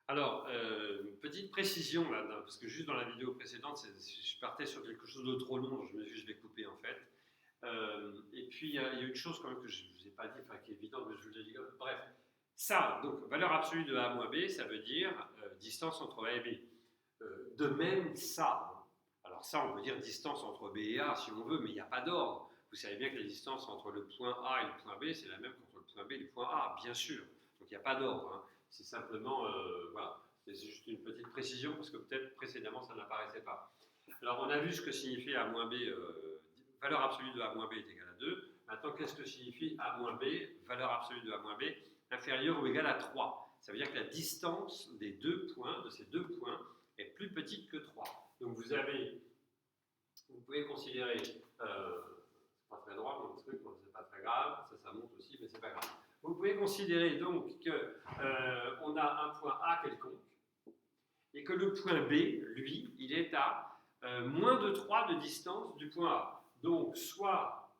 Alors, une petite précision là, parce que juste dans la vidéo précédente, je partais sur quelque chose de trop long, donc je me suis dit je vais couper en fait. Et puis il y a une chose quand même que je ne vous ai pas dit, enfin qui est évidente, mais je vous l'ai dit. Bref, ça, donc valeur absolue de A moins B, ça veut dire distance entre A et B. De même, ça, hein. Alors ça, on peut dire distance entre B et A si on veut, mais il n'y a pas d'ordre. Vous savez bien que la distance entre le point A et le point B, c'est la même qu'entre le point B et le point A, bien sûr. Donc il n'y a pas d'ordre, hein. C'est simplement, voilà, c'est juste une petite précision parce que peut-être précédemment ça n'apparaissait pas. Alors on a vu ce que signifie A moins B, valeur absolue de A moins B est égale à 2. Maintenant, qu'est-ce que signifie A moins B, valeur absolue de A moins B, inférieure ou égale à 3. Ça veut dire que la distance des deux points, de ces deux points, est plus petite que 3. Donc vous pouvez considérer, c'est pas très droit mon truc, c'est pas très grave, ça monte aussi, mais c'est pas grave. Vous pouvez considérer donc qu'on a un point A quelconque et que le point B, lui, il est à moins de 3 de distance du point A. Donc soit,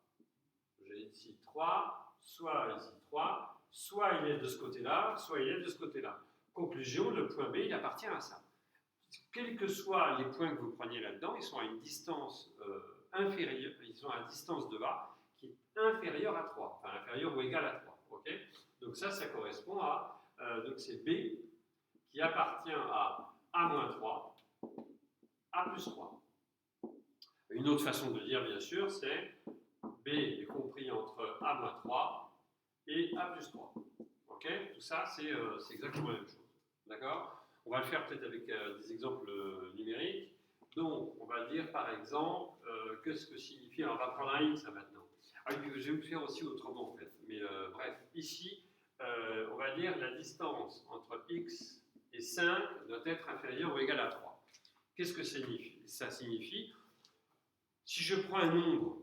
j'ai ici 3, soit ici 3, soit il est de ce côté-là, soit il est de ce côté-là. Conclusion, le point B, il appartient à ça. Quels que soient les points que vous preniez là-dedans, ils sont à une distance inférieure, ils sont à une distance de A qui est inférieure à 3, enfin inférieure ou égale à 3. Okay, donc ça correspond à, donc c'est B qui appartient à A-3, A plus 3. Une autre façon de dire, bien sûr, c'est B est compris entre A-3 et A plus 3. Okay, tout ça, c'est exactement la même chose. D'accord? On va le faire peut-être avec des exemples numériques. Donc, on va dire par exemple, qu'est-ce que signifie. Alors, on va prendre un X maintenant. Ah, je vais vous le faire aussi autrement en fait. Mais bref, ici, on va dire la distance entre X et 5 doit être inférieure ou égale à 3. Qu'est-ce que ça signifie? Ça signifie, si je prends un nombre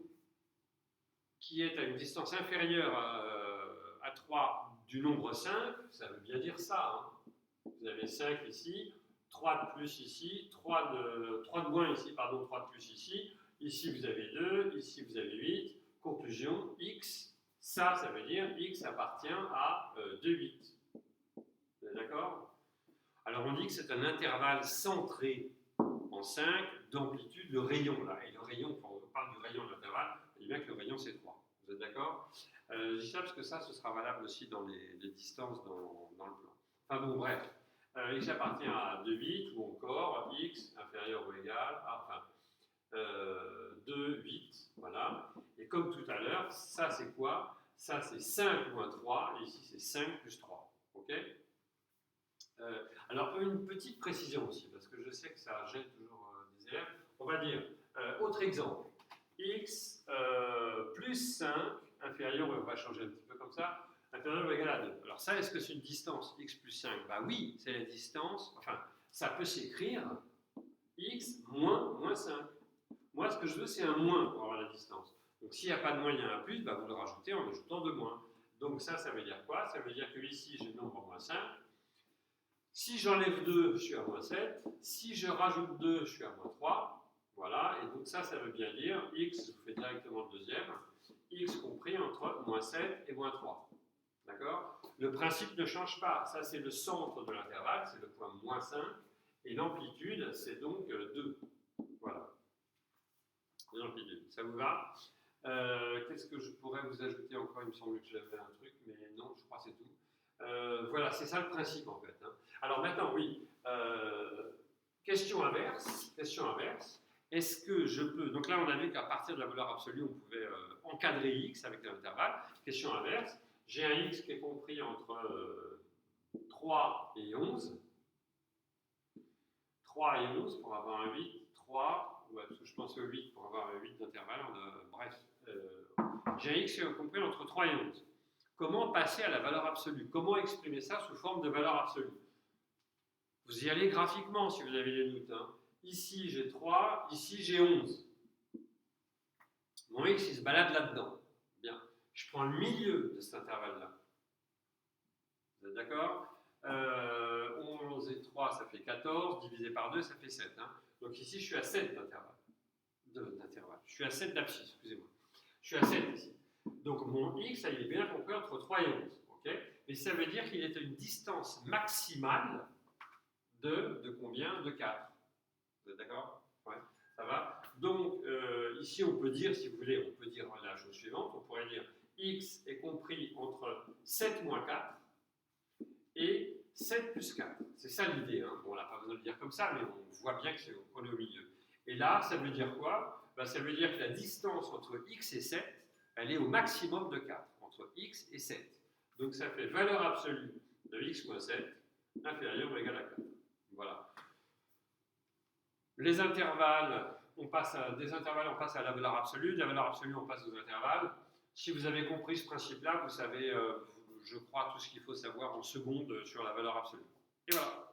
qui est à une distance inférieure à 3 du nombre 5, ça veut bien dire ça. Hein. Vous avez 5 ici, 3 de plus ici, 3 de moins ici, pardon, 3 de plus ici. Ici, vous avez 2, ici, vous avez 8. Conclusion, x, ça veut dire x appartient à 2, 8. Vous êtes d'accord? Alors, on dit que c'est un intervalle centré en 5 d'amplitude, le rayon, là. Et le rayon, quand on parle du rayon de l'intervalle, on dit bien que le rayon, c'est 3. Vous êtes d'accord? Je dis ça parce que ça, ce sera valable aussi dans les distances dans le plan. Enfin bon, bref. X appartient à 2 bits ou encore x inférieur ou égal à, enfin, 2, 8, voilà. Et comme tout à l'heure, ça c'est quoi? Ça c'est 5 moins 3, et ici c'est 5 plus 3. Ok? Alors une petite précision aussi, parce que je sais que ça gêne toujours des élèves. On va dire, autre exemple, x plus 5 inférieur, on va changer un petit peu comme ça, inférieur ou égal à 2. Alors ça, est-ce que c'est une distance x plus 5? Bah oui, c'est la distance, enfin, ça peut s'écrire x moins 5. Moi, ce que je veux, c'est un moins pour avoir la distance. Donc s'il n'y a pas de moins, il y a un plus, bah, vous le rajoutez en ajoutant 2 moins. Donc ça veut dire quoi? Ça veut dire que ici, j'ai le nombre moins 5. Si j'enlève 2, je suis à moins 7. Si je rajoute 2, je suis à moins 3. Voilà, et donc ça veut bien dire x, je vous fais directement le deuxième, x compris entre moins 7 et moins 3. D'accord? Le principe ne change pas. Ça, c'est le centre de l'intervalle, c'est le point moins 5. Et l'amplitude, c'est donc 2. Voilà. L'amplitude. Ça vous va? Qu'est-ce que je pourrais vous ajouter encore? Il me semble que j'avais un truc, mais non, je crois que c'est tout. Voilà, c'est ça le principe en fait. Hein. Alors maintenant, oui. Question inverse. Question inverse. Est-ce que je peux. Donc là, on a vu qu'à partir de la valeur absolue, on pouvait encadrer x avec l'intervalle. Question inverse. J'ai un x qui est compris entre 3 et 11. 3 et 11 pour avoir un 8. 3, ouais, parce que je pense au 8 pour avoir un 8 d'intervalle. Bref, j'ai un x qui est compris entre 3 et 11. Comment passer à la valeur absolue? Comment exprimer ça sous forme de valeur absolue? Vous y allez graphiquement si vous avez des doutes. Hein. Ici, j'ai 3, ici, j'ai 11. Mon x, il se balade là-dedans. Bien. Je prends le milieu de cet intervalle-là. Vous êtes d'accord? 11 et 3, ça fait 14. Divisé par 2, ça fait 7. Hein. Donc ici, je suis à 7 d'intervalle. Je suis à 7 d'abscisse, excusez-moi. Je suis à 7 ici. Donc mon x, il est bien compris entre 3 et 11. Okay, mais ça veut dire qu'il est à une distance maximale de combien? De 4. Vous êtes d'accord? Ouais, ça va. Donc, ici, on peut dire, si vous voulez, on peut dire la chose suivante. On pourrait dire x est compris entre 7 moins 4 et 7 plus 4. C'est ça l'idée. Hein. Bon, on n'a pas besoin de le dire comme ça, mais on voit bien qu'on est au milieu. Et là, ça veut dire quoi? Ben, ça veut dire que la distance entre x et 7, elle est au maximum de 4, entre x et 7. Donc ça fait valeur absolue de x moins 7 inférieur ou égal à 4. Voilà. Les intervalles, des intervalles, on passe à la valeur absolue. De la valeur absolue, on passe aux intervalles. Si vous avez compris ce principe-là, vous savez, je crois, tout ce qu'il faut savoir en secondes sur la valeur absolue. Et voilà.